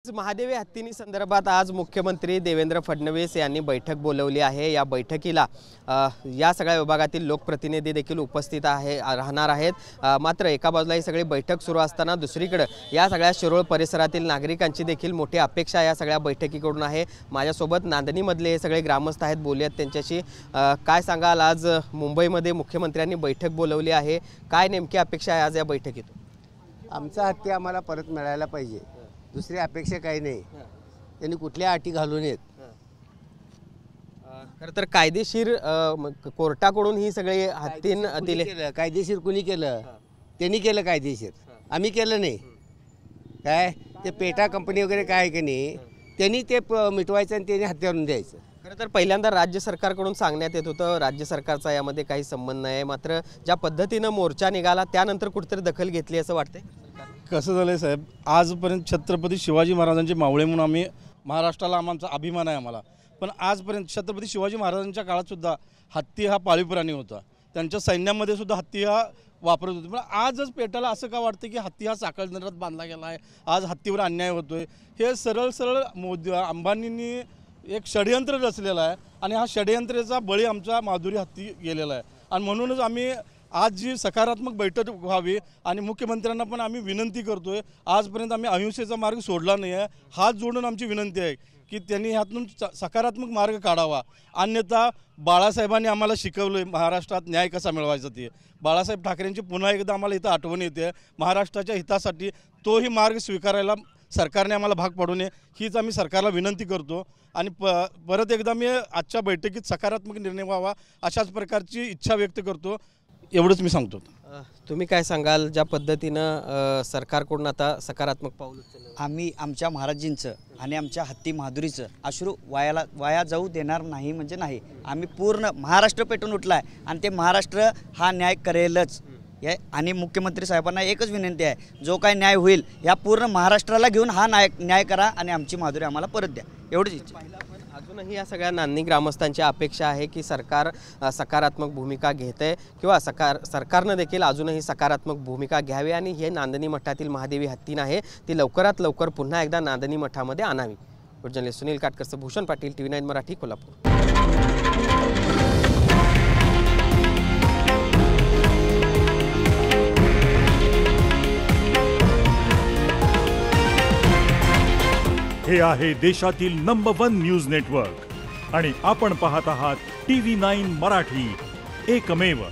महादेवी हत्तीनी संदर्भात आज मुख्यमंत्री देवेंद्र फडणवीस यांनी बैठक बोलवली आहे। या बैठकीला या सगळ्या विभागातील लोकप्रतिनिधी देखील उपस्थित राहणार आहेत। मात्र एका बाजूला ही सगळी बैठक सुरू असताना दुसरीकडे या सगळ्या शिरोळ परिसरातील नागरिकांची देखील मोठी अपेक्षा या सगळ्या बैठकीकडून आहे। माझ्यासोबत नांदणीमधले हे सगळे ग्रामस्थ आहेत, बोलूयात त्यांच्याशी। काय सांगाल, आज मुंबईमध्ये मुख्यमंत्र्यांनी बैठक बोलवली आहे, काय नेमकी अपेक्षा आहे आज या बैठकीतून? आमचा हत्ती आम्हाला परत मिळायला पाहिजे, दुसरी अपेक्षा काही नाही। त्यांनी कुठल्या अटी घालू नयेत। खरं तर कायदेशीर कोर्टाकडून ही सगळी हत्तीन दिले। कायदेशीर कुणी केलं? त्यांनी केलं कायदेशीर, आम्ही केलं नाही। काय ते पेटा कंपनी वगैरे काय आहे की नाही, त्यांनी ते मिटवायचं आणि त्यांनी हत्ती आणून द्यायचं। खरं तर पहिल्यांदा राज्य सरकारकडून सांगण्यात येत होतं राज्य सरकारचा यामध्ये काही संबंध नाही, मात्र ज्या पद्धतीनं मोर्चा निघाला त्यानंतर कुठेतरी दखल घेतली असं वाटतंय। कसं झालं आहे साहेब, आजपर्यंत छत्रपती शिवाजी महाराजांचे मावळे म्हणून आम्ही महाराष्ट्राला आमचा अभिमान आहे आम्हाला, पण आजपर्यंत छत्रपती शिवाजी महाराजांच्या काळातसुद्धा हत्ती हा पाळीव प्राणी होता, त्यांच्या सैन्यामध्ये सुद्धा हत्ती हा वापरत होते। पण आजच पेटाला असं का वाटतं की हत्ती हा साखळदंडात बांधला गेला आहे, आज हत्तीवर अन्याय होतोय? हे सरळ सरळ अंबानींनी एक षडयंत्र रचलेलं आहे आणि हा षडयंत्राचा बळी आमचा माधुरी हत्ती गेलेला आहे। आणि म्हणूनच आम्ही आज जी सकारात्मक बैठक व्हावी आणि मुख्यमंत्र्यांना पण आम्ही विनंती करतोय, आजपर्यंत आम्ही अहिंसेचा मार्ग सोडला नाही आहे। हात जोडून आमची विनंती आहे की त्यांनी ह्यातून सकारात्मक मार्ग काढावा, अन्यथा बाळासाहेबांनी आम्हाला शिकवलं महाराष्ट्रात न्याय कसा मिळवायचा। ते बाळासाहेब ठाकरेंची पुन्हा एकदा आम्हाला इथं आठवण येते, महाराष्ट्राच्या हितासाठी तोही मार्ग स्वीकारायला सरकारने आम्हाला भाग पाडू नये हीच आम्ही सरकारला विनंती करतो। आणि परत एकदा मी आजच्या बैठकीत सकारात्मक निर्णय व्हावा अशाच प्रकारची इच्छा व्यक्त करतो, एवढंच मी सांगतो। तुम्ही काय सांगाल, ज्या पद्धतीनं सरकारकडून आता सकारात्मक पाऊल उचललं? आम्ही आमच्या महाराजींचं आणि आमच्या हत्ती माधुरीचं अश्रू वाया जाऊ देणार नाही म्हणजे नाही। आम्ही पूर्ण महाराष्ट्र पेटून उठला आहे आणि ते महाराष्ट्र हा न्याय करेलच। आणि मुख्यमंत्री साहेबांना एकच विनंती आहे, जो काय न्याय होईल या पूर्ण महाराष्ट्राला घेऊन हा न्याय करा आणि आमची माधुरी आम्हाला परत द्या, एवढीच इच्छा। अजूनही या सगळ्या नांदणी ग्रामस्थांची अपेक्षा आहे की सरकार सकारात्मक भूमिका घेते किंवा सरकारनं देखील अजूनही सकारात्मक भूमिका घ्यावी आणि हे नांदणी मठातील महादेवी हत्तीन आहे ती लवकरात लवकर पुन्हा एकदा नांदणी मठामध्ये आणावी। Journalist Sunil Katkar, Bhushan Patil, TV9 Marathi, Kolhapur. हे आहे देशातील नंबर 1 न्यूज नेटवर्क आणि आपण पाहत आहात TV9 मराठी, एकमेव।